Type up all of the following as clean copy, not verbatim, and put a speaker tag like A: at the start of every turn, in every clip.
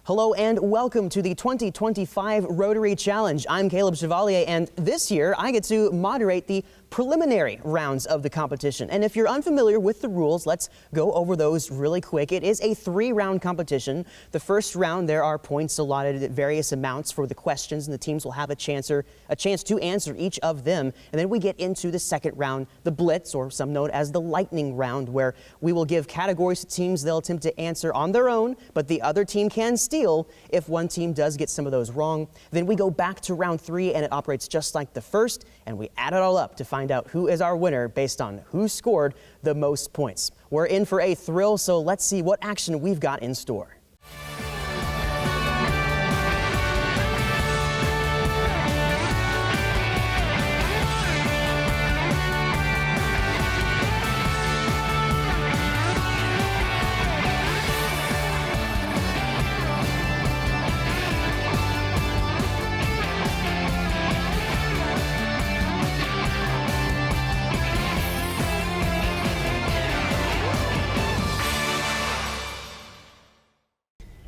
A: Hello and welcome to the 2025 Rotary Challenge. I'm Caleb Chevalier, and this year I get to moderate the preliminary rounds of the competition. And if you're unfamiliar with the rules, let's go over those really quick. It is a 3-round competition. The first round, there are points allotted at various amounts for the questions, and the teams will have a chance to answer each of them. And then we get into the second round, the blitz, or some know it as the lightning round, where we will give categories to teams they'll attempt to answer on their own, but the other team can steal if one team does get some of those wrong. Then we go back to round 3, and it operates just like the first, and we add it all up to find out who is our winner based on who scored the most points. We're in for a thrill, so let's see what action we've got in store.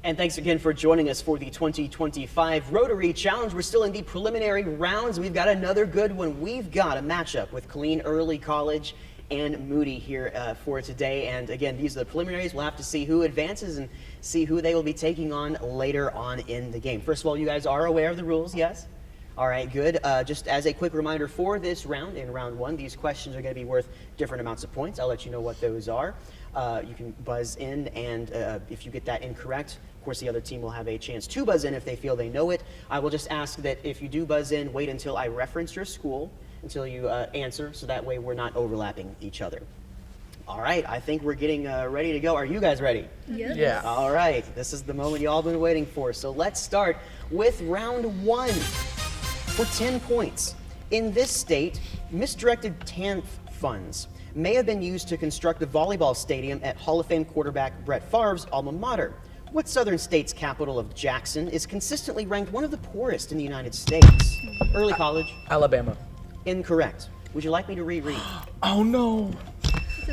A: And thanks again for joining us for the 2025 Rotary Challenge. We're still in the preliminary rounds. We've got another good one. We've got a matchup with Killeen Early College and Moody here for today. And again, these are the preliminaries. We'll have to see who advances and see who they will be taking on later on in the game. First of all, you guys are aware of the rules, yes? All right, good. Just as a quick reminder for this round, in round 1, these questions are going to be worth different amounts of points. I'll let you know what those are. You can buzz in, and if you get that incorrect, of course, the other team will have a chance to buzz in if they feel they know it. I will just ask that if you do buzz in, wait until I reference your school, until you answer, so that way we're not overlapping each other. All right, I think we're getting ready to go. Are you guys ready?
B: Yes.
C: Yeah.
A: All right, this is the moment you all been waiting for. So let's start with round 1 for 10 points. In this state, misdirected TANF funds may have been used to construct a volleyball stadium at Hall of Fame quarterback Brett Favre's alma mater. What southern state's capital of Jackson is consistently ranked one of the poorest in the United States? Early college.
C: Alabama.
A: Incorrect. Would you like me to reread?
C: Oh no.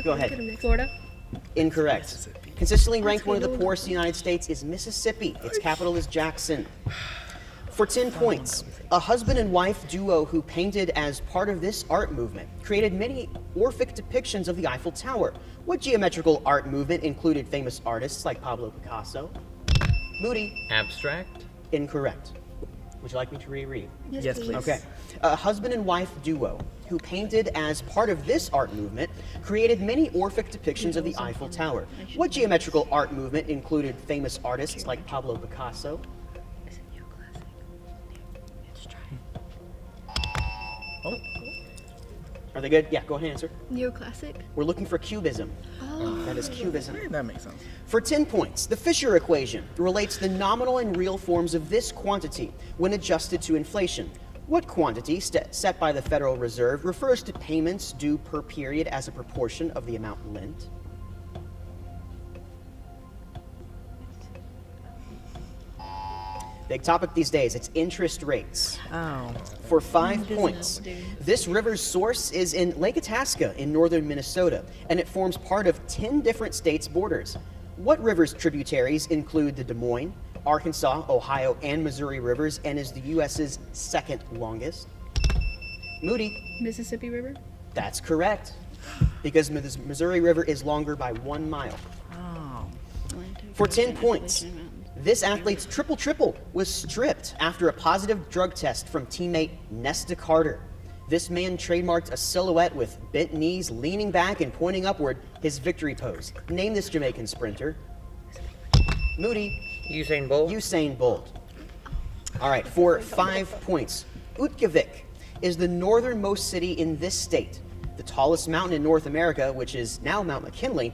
A: Go ahead.
B: Florida.
A: Incorrect. Consistently ranked one of the poorest in the United States is Mississippi. Its capital is Jackson. For 10 points, a husband and wife duo who painted as part of this art movement created many Orphic depictions of the Eiffel Tower. What geometrical art movement included famous artists like Pablo Picasso? Moody.
D: Abstract?
A: Incorrect. Would you like me to reread?
C: Yes, please.
A: Okay. A husband and wife duo who painted as part of this art movement created many Orphic depictions of the Eiffel Tower. What geometrical art movement included famous artists like Pablo Picasso?
C: Oh.
A: Are they good? Yeah, go ahead and answer.
B: Neoclassic.
A: We're looking for cubism. That is cubism.
C: That makes sense.
A: For 10 points, the Fisher equation relates the nominal and real forms of this quantity when adjusted to inflation. What quantity, set by the Federal Reserve, refers to payments due per period as a proportion of the amount lent? Big topic these days, it's interest rates.
C: Oh.
A: For 5 points, this river's source is in Lake Itasca in northern Minnesota, and it forms part of 10 different states' borders. What river's tributaries include the Des Moines, Arkansas, Ohio, and Missouri rivers, and is the U.S.'s second longest? Moody.
B: Mississippi River.
A: That's correct, because the Missouri River is longer by 1 mile.
C: Oh.
A: For 10 points, this athlete's triple was stripped after a positive drug test from teammate Nesta Carter. This man trademarked a silhouette with bent knees, leaning back and pointing upward, his victory pose. Name this Jamaican sprinter. Moody.
D: Usain Bolt?
A: Usain Bolt. All right, for 5 points. Utqiagvik is the northernmost city in this state. The tallest mountain in North America, which is now Mount McKinley,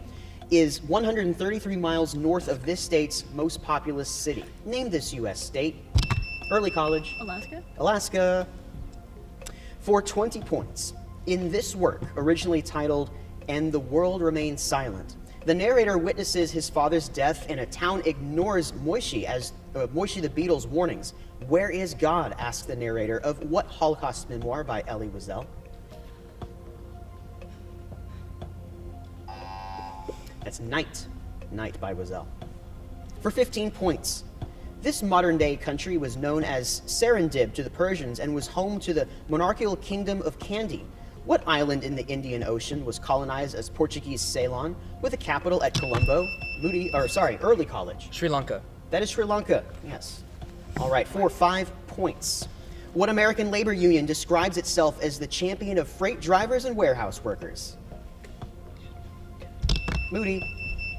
A: is 133 miles north of this state's most populous city. Name this U.S. state. Early college.
B: Alaska.
A: Alaska. For 20 points. In this work, originally titled And the World Remains Silent, the narrator witnesses his father's death and a town ignores Moishi the Beatles' warnings. Where is God? Asks the narrator of what Holocaust memoir by Elie Wiesel? That's Night by Wiesel. For 15 points, This modern-day country was known as Serendib to the Persians and was home to the monarchical kingdom of Kandy. What island in the Indian Ocean was colonized as Portuguese Ceylon with a capital at Colombo? Early College.
C: Sri Lanka.
A: That is Sri Lanka, yes. All right, for 5 points. What American labor union describes itself as the champion of freight drivers and warehouse workers? Moody.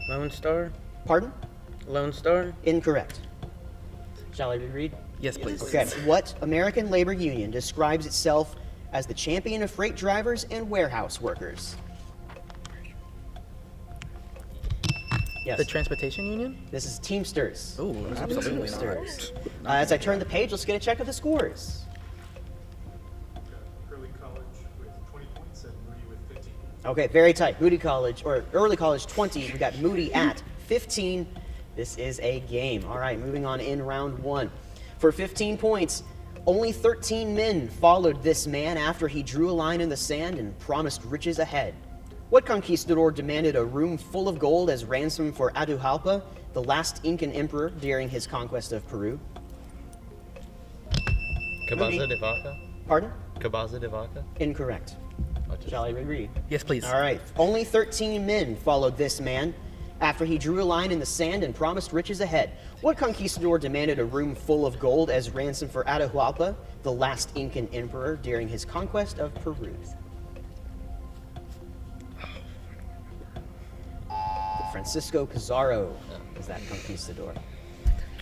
B: Lone Star?
A: Pardon?
B: Lone Star?
A: Incorrect. Shall I reread?
C: Yes, please.
A: Okay. What American labor union describes itself as the champion of freight drivers and warehouse workers? Yes.
C: The Transportation Union?
A: This is Teamsters.
C: Oh, absolutely
A: Teamsters. As I turn the page, let's get a check of the scores.
D: Early College with 20 points and Moody with 15.
A: Okay, very tight. Early College 20. We got Moody at 15. This is a game. All right, moving on in round 1. For 15 points, only 13 men followed this man after he drew a line in the sand and promised riches ahead. What conquistador demanded a room full of gold as ransom for Atahualpa, the last Incan emperor during his conquest of Peru?
B: Cabaza de Vaca?
A: Pardon?
B: Cabaza de Vaca?
A: Incorrect. Shall I reread?
C: Yes, please.
A: All right. Only 13 men followed this man after he drew a line in the sand and promised riches ahead. What conquistador demanded a room full of gold as ransom for Atahualpa, the last Incan emperor during his conquest of Peru? Francisco Pizarro is that conquistador.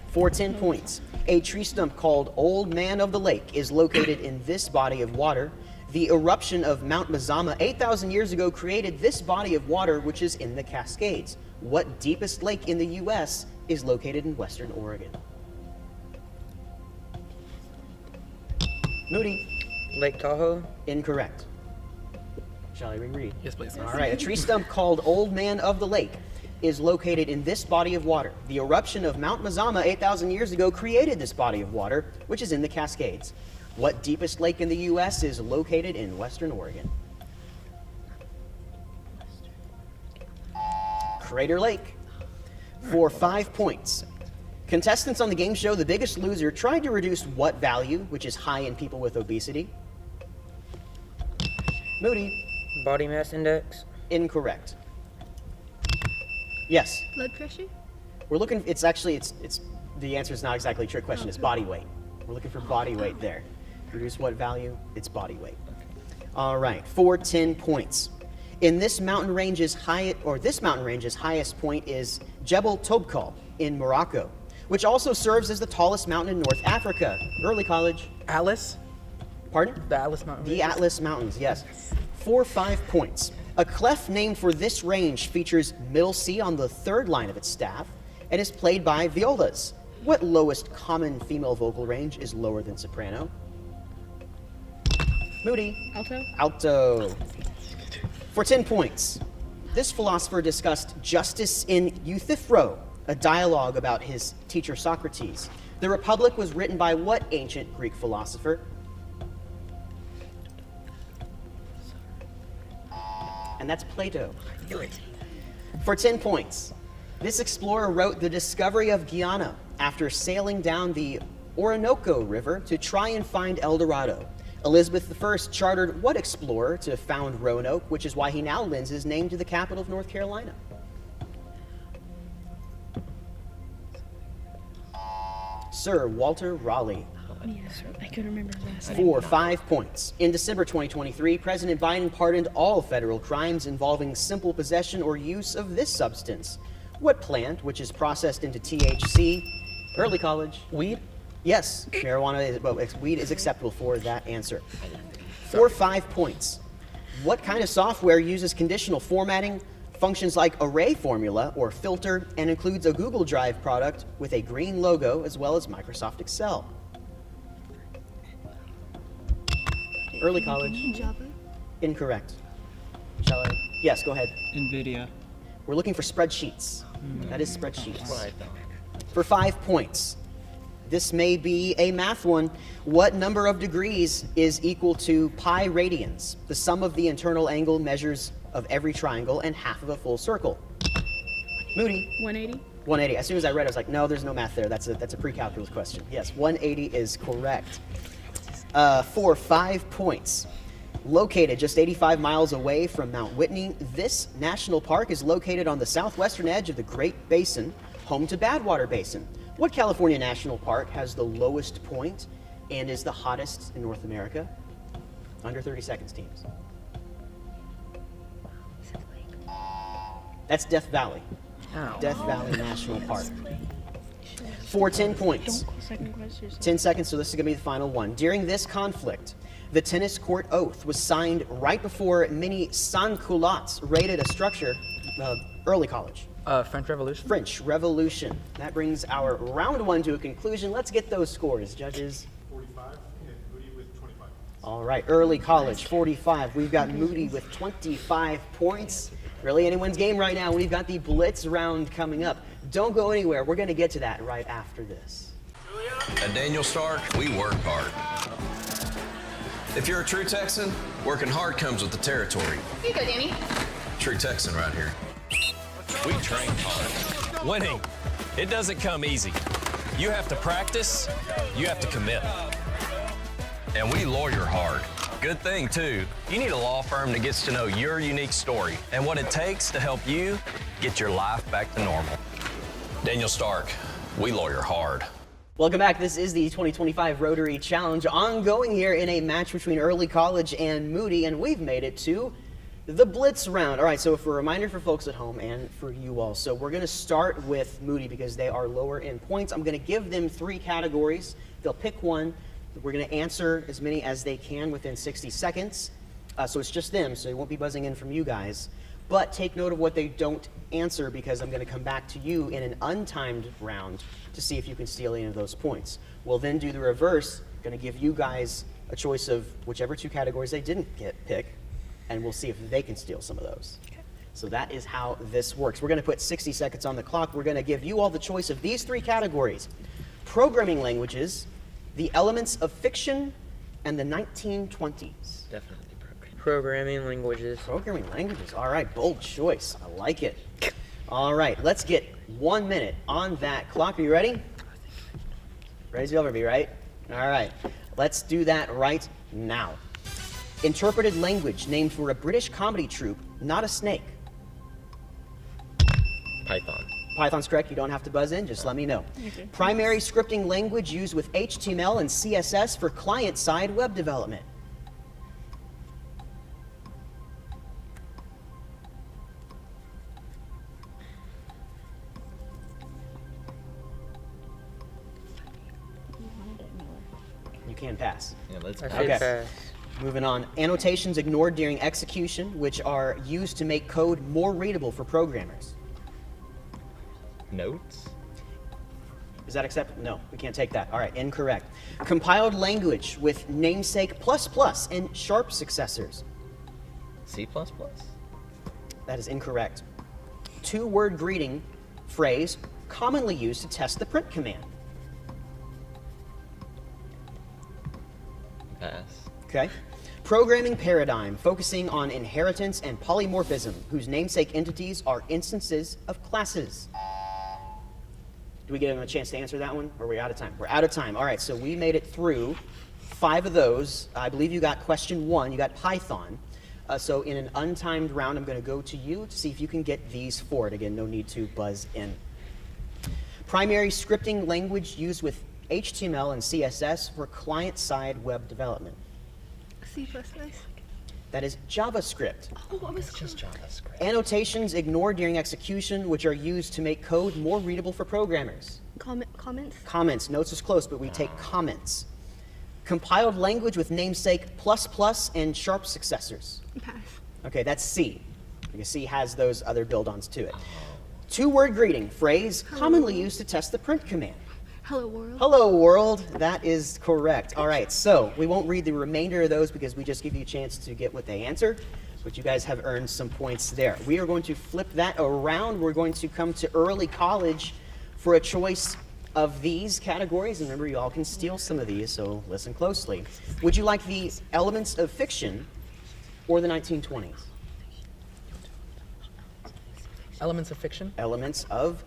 A: For 10 points, a tree stump called Old Man of the Lake is located in this body of water. The eruption of Mount Mazama 8,000 years ago created this body of water, which is in the Cascades. What deepest lake in the U.S. is located in western Oregon? Moody.
B: Lake Tahoe?
A: Incorrect. Shall I reread?
C: Yes, please.
A: All right. A tree stump called Old Man of the Lake is located in this body of water. The eruption of Mount Mazama 8,000 years ago created this body of water, which is in the Cascades. What deepest lake in the U.S. is located in western Oregon? Crater Lake. For 5 points. Contestants on the game show The Biggest Loser tried to reduce what value, which is high in people with obesity? Moody.
B: Body mass index?
A: Incorrect. Yes.
E: Blood pressure?
A: We're looking, the answer is not exactly a trick question, it's body weight. We're looking for body weight there. Reduce what value? It's body weight. All right, for 10 points. This mountain range's highest point is Jebel Tobkal in Morocco, which also serves as the tallest mountain in North Africa. Early College.
C: Atlas?
A: Pardon?
C: The Atlas Mountain.
A: The Atlas Mountains, yes. For 5 points. A clef named for this range features middle C on the third line of its staff and is played by violas. What lowest common female vocal range is lower than soprano? Moody.
E: Alto?
A: Alto. For 10 points. This philosopher discussed justice in Euthyphro, a dialogue about his teacher Socrates. The Republic was written by what ancient Greek philosopher? And that's Plato. For 10 points. This explorer wrote The Discovery of Guyana after sailing down the Orinoco River to try and find El Dorado. Elizabeth I chartered what explorer to found Roanoke, which is why he now lends his name to the capital of North Carolina? Sir Walter Raleigh.
E: Yeah, I could remember his last name.
A: For 5 points. In December 2023, President Biden pardoned all federal crimes involving simple possession or use of this substance. What plant, which is processed into THC? Early College.
C: Weed?
A: Yes, weed is acceptable for that answer. For 5 points. What kind of software uses conditional formatting, functions like array formula or filter, and includes a Google Drive product with a green logo as well as Microsoft Excel? Early College.
E: Java?
A: Incorrect. Shall I? Yes, go ahead.
F: NVIDIA.
A: We're looking for spreadsheets. That is spreadsheets.
B: Right.
A: For 5 points. This may be a math one. What number of degrees is equal to pi radians? The sum of the internal angle measures of every triangle and half of a full circle. Moody.
E: 180?
A: 180. As soon as I read it, I was like, no, there's no math there. That's a pre-calculus question. Yes, 180 is correct. For 5 points. Located just 85 miles away from Mount Whitney, this national park is located on the southwestern edge of the Great Basin, home to Badwater Basin. What California national park has the lowest point and is the hottest in North America? Under 30 seconds, teams. That's Death Valley.
C: Ow.
A: Death Valley National Park. For 10 points. 10 seconds, so this is going to be the final one. During this conflict, the tennis court oath was signed right before many sans-culottes raided a structure, early college.
C: French Revolution?
A: French Revolution. That brings our round one to a conclusion. Let's get those scores, judges.
D: 45 and Moody with 25.
A: All right, early college, 45. We've got Moody with 25 points. Really anyone's game right now. We've got the Blitz round coming up. Don't go anywhere. We're going to get to that right after this.
F: At Daniel Stark, we work hard. If you're a true Texan, working hard comes with the territory.
G: Here you go, Danny.
F: True Texan right here.
H: We train hard. Winning, it doesn't come easy. You have to practice, you have to commit.
F: And we lawyer hard. Good thing, too. You need a law firm that gets to know your unique story and what it takes to help you get your life back to normal. Daniel Stark, we lawyer hard.
A: Welcome back. This is the 2025 Rotary Challenge, ongoing here in a match between Early College and Moody, and we've made it to the Blitz round. All right, so for a reminder for folks at home and for you all, so we're going to start with Moody because they are lower in points. I'm going to give them 3 categories. They'll pick one. We're going to answer as many as they can within 60 seconds. So it's just them, so they won't be buzzing in from you guys. But take note of what they don't answer because I'm going to come back to you in an untimed round to see if you can steal any of those points. We'll then do the reverse. Going to give you guys a choice of whichever 2 categories they didn't pick, and we'll see if they can steal some of those. So that is how this works. We're going to put 60 seconds on the clock. We're going to give you all the choice of these 3 categories: programming languages, the elements of fiction, and the 1920s.
B: Definitely programming languages.
A: Programming languages. All right, bold choice. I like it. All right, let's get 1 minute on that clock. Are you ready? Ready as you'll ever be, right? All right, let's do that right now. Interpreted language named for a British comedy troupe, not a snake.
B: Python.
A: Python's correct. You don't have to buzz in. Just let me know. Primary scripting language used with HTML and CSS for client-side web development. You can pass.
B: Yeah, let's
A: Okay.
B: pass.
A: Moving on. Annotations ignored during execution, which are used to make code more readable for programmers.
B: Notes?
A: Is that acceptable? No, we can't take that. All right, incorrect. Compiled language with namesake ++ and sharp successors.
B: C++?
A: That is incorrect. 2-word greeting phrase commonly used to test the print command.
B: Pass.
A: Okay. Programming paradigm focusing on inheritance and polymorphism, whose namesake entities are instances of classes. Do we give them a chance to answer that one, or are we out of time? We're out of time. All right, so we made it through 5 of those. I believe you got question 1. You got Python. So in an untimed round, I'm going to go to you to see if you can get these 4. And again, no need to buzz in. Primary scripting language used with HTML and CSS for client-side web development.
E: C++.
A: That is JavaScript.
E: Oh, I was
B: Just JavaScript.
A: Annotations ignored during execution, which are used to make code more readable for programmers.
E: Comments.
A: Comments. Notes is close, but we take comments. Compiled language with namesake ++ and sharp successors.
E: Pass.
A: Okay, that's C. Because C has those other build-ons to it. 2-word greeting phrase commonly used to test the print command.
E: Hello world.
A: Hello world, that is correct. All right, so we won't read the remainder of those because we just give you a chance to get what they answer, but you guys have earned some points there. We are going to flip that around. We're going to come to early college for a choice of these categories. And remember, you all can steal some of these, so listen closely. Would you like the elements of fiction or the 1920s?
C: Elements of fiction?
A: Elements of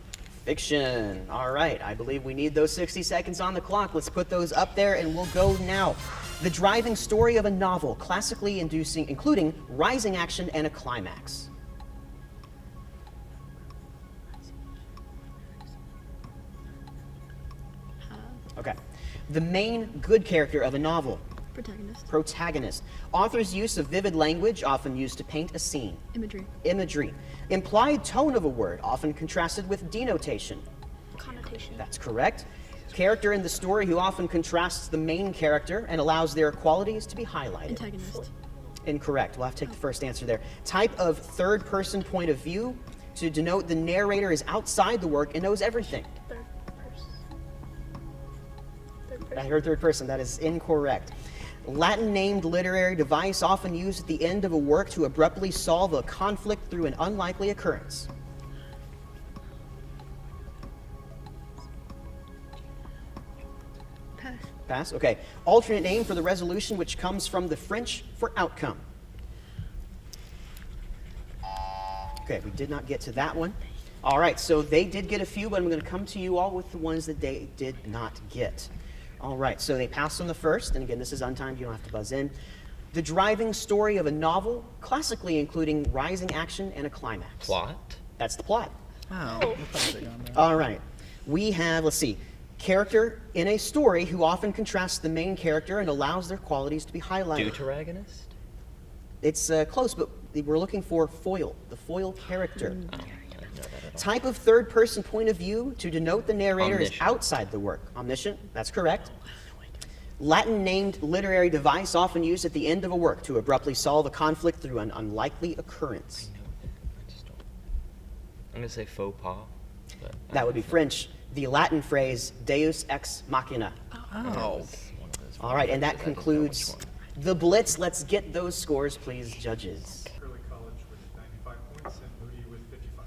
A: Fiction. All right, I believe we need those 60 seconds on the clock. Let's put those up there and we'll go now. The driving story of a novel, classically including rising action and a climax. Okay. The main good character of a novel.
E: Protagonist.
A: Protagonist. Author's use of vivid language, often used to paint a scene.
E: Imagery.
A: Imagery. Implied tone of a word, often contrasted with denotation.
E: Connotation.
A: That's correct. Character in the story who often contrasts the main character and allows their qualities to be highlighted.
E: Antagonist.
A: Incorrect. We'll have to take the first answer there. Type of third-person point of view to denote the narrator is outside the work and knows everything.
E: Third person. Third person.
A: I heard third person. That is incorrect. Latin-named literary device often used at the end of a work to abruptly solve a conflict through an unlikely occurrence.
E: Pass.
A: Pass? Okay. Alternate name for the resolution, which comes from the French for outcome. Okay, we did not get to that one. All right, so they did get a few, but I'm going to come to you all with the ones that they did not get. All right, so they passed on the first, and again, this is untimed, you don't have to buzz in. The driving story of a novel, classically including rising action and a climax.
B: Plot?
A: That's the plot.
C: Oh.
A: All right. We have, let's see, character in a story who often contrasts the main character and allows their qualities to be highlighted.
B: Deuteragonist?
A: It's close, but we're looking for foil, the foil character.
B: Oh, I don't know that at all.
A: Type of third-person point of view to denote the narrator is
B: Omniscient.
A: outside the work. Omniscient, that's correct. Latin-named literary device often used at the end of a work to abruptly solve a conflict through an unlikely occurrence.
B: I just don't. I'm gonna say faux pas. But
A: That would be French. The Latin phrase deus ex machina.
C: Oh.
A: All right, and that
B: I didn't know which
A: concludes
B: one.
A: the Blitz. Let's get those scores, please, judges.
D: Early college with 95 points and Moody with 55.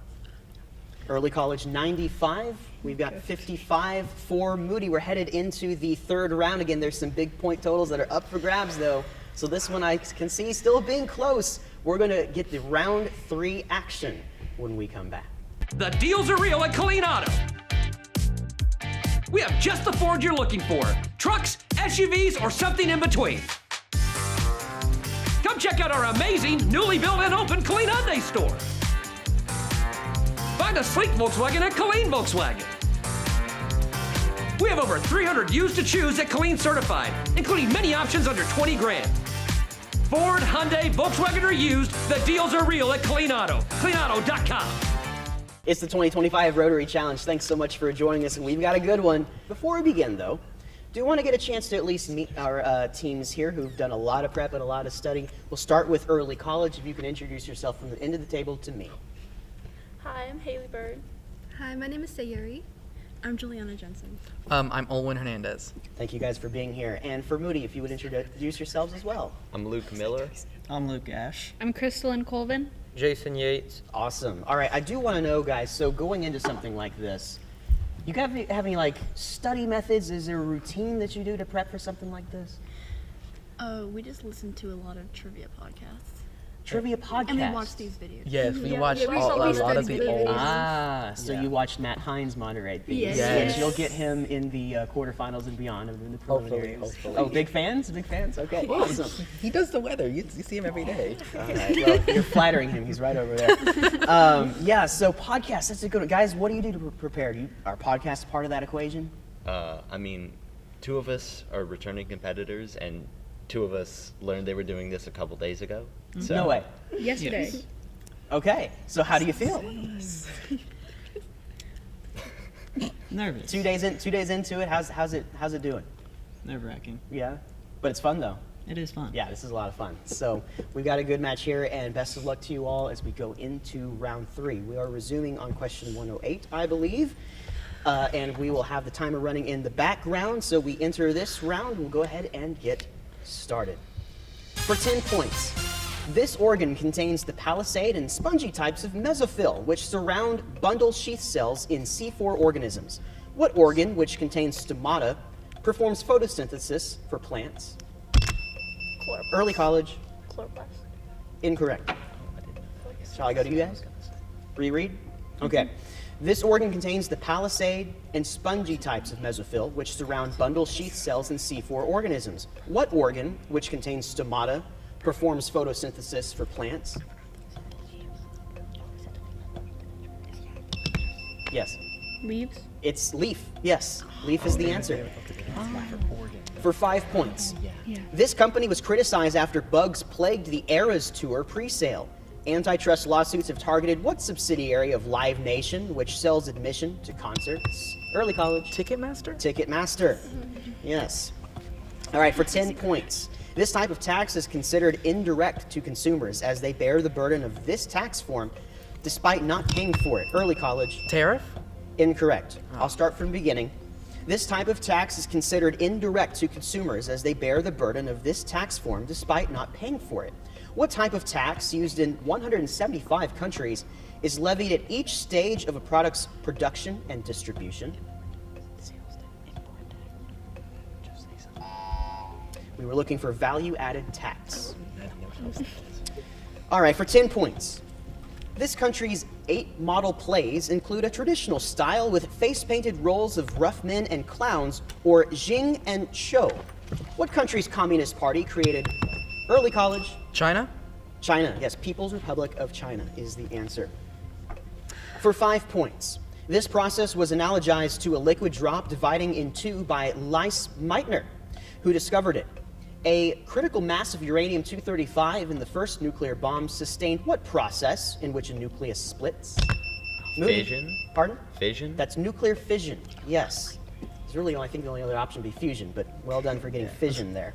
A: Early college 95. We've got 55 for Moody. We're headed into the third round. Again, there's some big point totals that are up for grabs, though. So this one I can see still being close. We're going to get the round 3 action when we come back.
G: The deals are real at Killeen Auto. We have just the Ford you're looking for. Trucks, SUVs, or something in between. Come check out our amazing, newly built and open Killeen Hyundai store. Find a sleek Volkswagen at Killeen Volkswagen. We have over 300 used to choose at Killeen Certified, including many options under 20 grand. Ford, Hyundai, Volkswagen, or used, the deals are real at Killeen Auto. KilleenAuto.com.
A: It's the 2025 Rotary Challenge. Thanks so much for joining us, and we've got a good one. Before we begin, though, do want to get a chance to at least meet our teams here who've done a lot of prep and a lot of study. We'll start with early college. If you can introduce yourself from the end of the table to me.
I: Hi, I'm Haley Bird.
E: Hi, my name is Sayuri.
I: I'm Juliana Jensen.
C: I'm Olwyn Hernandez.
A: Thank you guys for being here. And for Moody, if you would introduce yourselves as well.
B: I'm Luke Miller.
C: I'm Luke Ash.
I: I'm Crystalline Colvin.
B: Jason Yates.
A: Awesome. All right, I do want to know, guys, so going into something like this, you have any like study methods? Is there a routine that you do to prep for something like this?
I: We just listen to a lot of trivia podcasts.
A: Trivia podcasts.
E: And we watch these videos.
C: Yes, we watched
E: we
C: a
E: saw these
C: lot of
E: study
C: the
E: videos.
C: old.
A: So
C: Yeah.
A: you watched Matt Hines moderate these.
E: Yes.
C: Yes.
A: And you'll get him in the quarterfinals and beyond, in the preliminaries.
B: Hopefully.
A: Oh, big fans? Big fans? Okay, awesome.
C: He does the weather. You see him every day.
A: All right, well, you're flattering him. He's right over there. Yeah, so podcasts, that's a good one. Guys, what do you do to prepare? Are podcasts part of that equation?
B: I mean, 2 of us are returning competitors, and 2 of us learned they were doing this a couple days ago. So,
A: No way.
I: Yesterday.
A: Okay, so how do you feel?
J: Nervous.
A: 2 days into it, how's it doing?
J: Nerve-wracking.
A: Yeah, but it's fun though.
J: It is fun.
A: Yeah, this is a lot of fun. So we've got a good match here, and best of luck to you all as we go into round 3. We are resuming on question 108, I believe, and we will have the timer running in the background. So we enter this round. We'll go ahead and get started. For 10 points, this organ contains the palisade and spongy types of mesophyll, which surround bundle sheath cells in C4 organisms. What organ, which contains stomata, performs photosynthesis for plants?
I: Chloroplast.
A: Early college,
I: Chloroplast.
A: incorrect. Shall I go to you guys? Reread? Okay. This organ contains the palisade and spongy types of mesophyll, which surround bundle sheath cells in C4 organisms. What organ, which contains stomata, performs photosynthesis for plants? Yes.
I: Leaves?
A: It's leaf. Yes, leaf is the answer. For 5 points. This company was criticized after bugs plagued the Eras Tour pre-sale. Antitrust lawsuits have targeted what subsidiary of Live Nation, which sells admission to concerts? Early college.
C: Ticketmaster?
A: Ticketmaster. Yes. All right, for 10 points. This type of tax is considered indirect to consumers as they bear the burden of this tax form despite not paying for it. Early college.
C: Tariff?
A: Incorrect. I'll start from the beginning. This type of tax is considered indirect to consumers as they bear the burden of this tax form despite not paying for it. What type of tax, used in 175 countries, is levied at each stage of a product's production and distribution? We were looking for value-added tax. All right, for 10 points. This country's 8 model plays include a traditional style with face-painted roles of rough men and clowns, or Jing and Shou. What country's Communist Party created early college?
C: China?
A: China, yes, People's Republic of China is the answer. For 5 points. This process was analogized to a liquid drop dividing in two by Lise Meitner, who discovered it. A critical mass of uranium-235 in the first nuclear bomb sustained what process in which a nucleus splits? Moody.
B: Fission?
A: Pardon?
B: Fission?
A: That's nuclear fission, yes. It's really, I think the only other option would be fusion, but well done for getting fission there.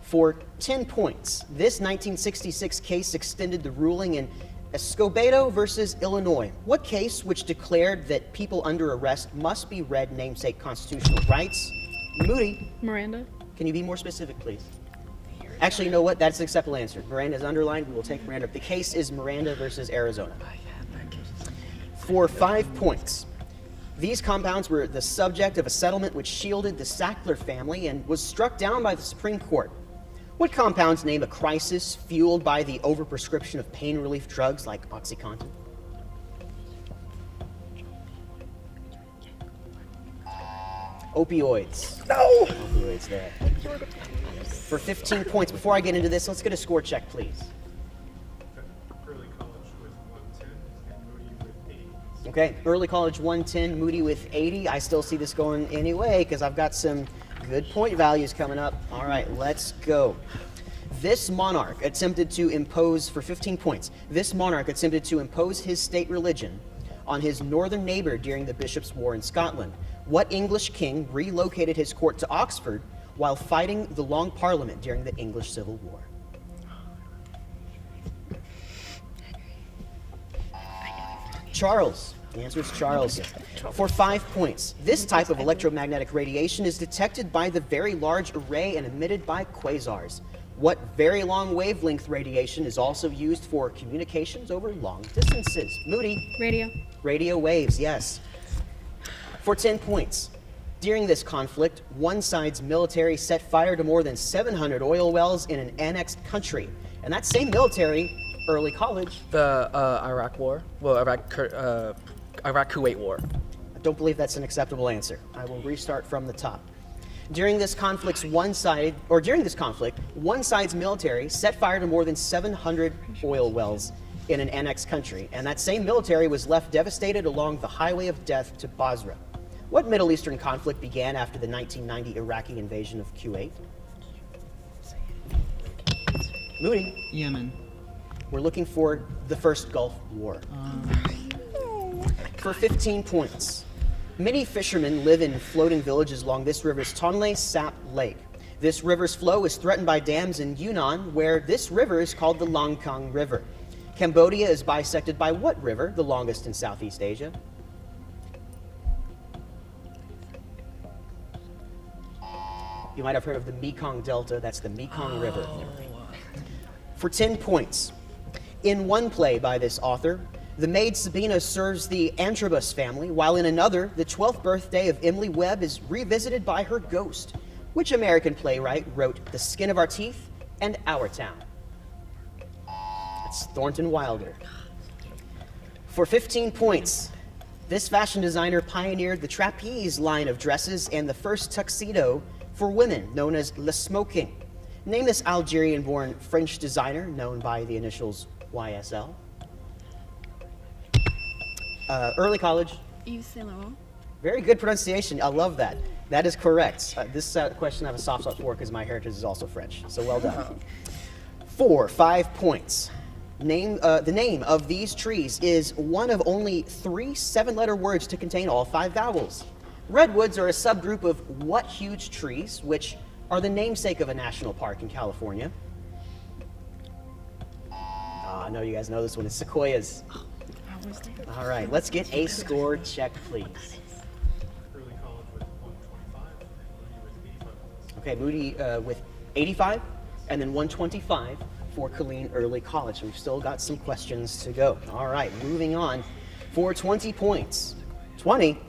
A: For 10 points, this 1966 case extended the ruling in Escobedo versus Illinois. What case which declared that people under arrest must be read namesake constitutional rights? Moody.
I: Miranda?
A: Can you be more specific, please? Actually, you know what? That's an acceptable answer. Miranda is underlined. We will take Miranda. The case is Miranda versus Arizona. For 5 points. These compounds were the subject of a settlement which shielded the Sackler family and was struck down by the Supreme Court. What compounds name a crisis fueled by the overprescription of pain relief drugs like OxyContin? Opioids. No! Opioids there. For 15 points. Before I get into this, let's get a score check, please.
D: Early college with 110 and Moody with 80.
A: Okay, early college 110, Moody with 80. I still see this going anyway because I've got some good point values coming up. All right, let's go. This monarch attempted to impose, for 15 points, this monarch attempted to impose his state religion on his northern neighbor during the Bishops' War in Scotland. What English king relocated his court to Oxford while fighting the Long Parliament during the English Civil War? Charles. The answer is Charles. For 5 points, this type of electromagnetic radiation is detected by the Very Large Array and emitted by quasars. What very long wavelength radiation is also used for communications over long distances? Moody.
I: Radio.
A: Radio waves, yes. For 10 points, during this conflict, one side's military set fire to more than 700 oil wells in an annexed country. And that same military, early college.
C: The Iraq War? Well, Iraq-Kuwait War.
A: I don't believe that's an acceptable answer. I will restart from the top. During this conflict, one side's military set fire to more than 700 oil wells in an annexed country, and that same military was left devastated along the highway of death to Basra. What Middle Eastern conflict began after the 1990 Iraqi invasion of Kuwait? Moody.
J: Yemen.
A: We're looking for the first Gulf War. For 15 points. Many fishermen live in floating villages along this river's Tonle Sap Lake. This river's flow is threatened by dams in Yunnan, where this river is called the Langkang River. Cambodia is bisected by what river, the longest in Southeast Asia? You might have heard of the Mekong Delta. That's the Mekong River. For 10 points. In one play by this author, the maid Sabina serves the Antrobus family, while in another, the 12th birthday of Emily Webb is revisited by her ghost. Which American playwright wrote The Skin of Our Teeth and Our Town? It's Thornton Wilder. For 15 points, This fashion designer pioneered the trapeze line of dresses and the first tuxedo for women, known as le smoking. Name this Algerian-born French designer known by the initials YSL. Early college.
I: Yves Saint Laurent.
A: Very good pronunciation. I love that. That is correct. This question I have a soft spot for because my heritage is also French. So well done. 5 points. The name of these trees is one of only 3 7-letter words to contain all 5 vowels. Redwoods are a subgroup of what huge trees, which are the namesake of a national park in California? I know you guys know this one. It's sequoias. All right, let's get a score check, please.
D: Early college with 125 and Moody with 85 points.
A: Okay, Moody with 85, and then 125 for Killeen Early College. We've still got some questions to go. All right, moving on. For 20 points. 20.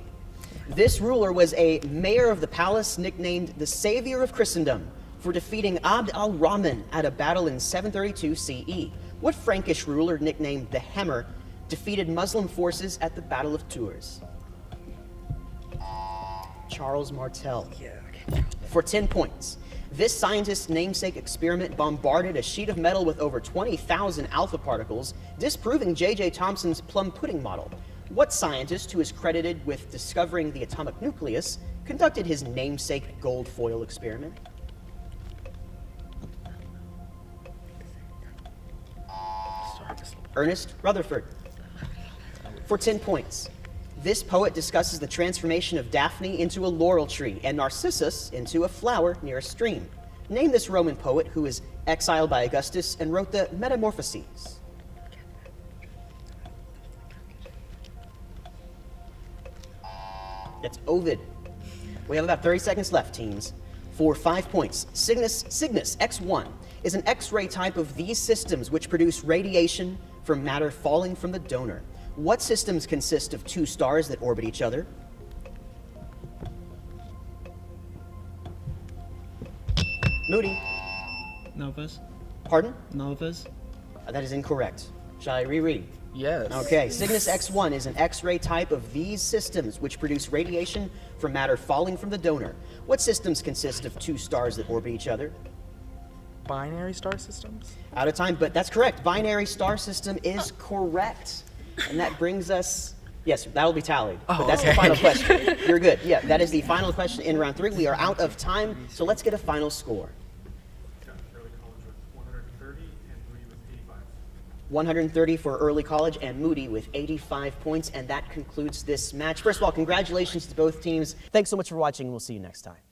A: This ruler was a mayor of the palace nicknamed the Savior of Christendom for defeating Abd al-Rahman at a battle in 732 CE. What Frankish ruler nicknamed the Hammer defeated Muslim forces at the Battle of Tours? Charles Martel. For 10 points. This scientist's namesake experiment bombarded a sheet of metal with over 20,000 alpha particles, disproving J.J. Thomson's plum pudding model. What scientist, who is credited with discovering the atomic nucleus, conducted his namesake gold foil experiment? Ernest Rutherford. For 10 points. This poet discusses the transformation of Daphne into a laurel tree and Narcissus into a flower near a stream. Name this Roman poet who was exiled by Augustus and wrote the Metamorphoses. That's Ovid. We have about 30 seconds left, teams. For 5 points, Cygnus X1 is an X-ray type of these systems which produce radiation from matter falling from the donor. What systems consist of 2 stars that orbit each other? Moody.
J: Novas.
A: Pardon?
J: Novas.
A: That is incorrect. Shall I reread?
C: Yes.
A: Okay, Cygnus X1 is an X-ray type of these systems which produce radiation from matter falling from the donor. What systems consist of 2 stars that orbit each other?
C: Binary star systems?
A: Out of time, but that's correct. Binary star system is correct. And that brings us, yes, that'll be tallied. But that's the final question. You're good. Yeah, that is the final question in round 3. We are out of time, so let's get a final score.
D: Got early college with 130 and Moody with 85.
A: 130 for early college and Moody with 85 points, and that concludes this match. First of all, congratulations to both teams. Thanks so much for watching, and we'll see you next time.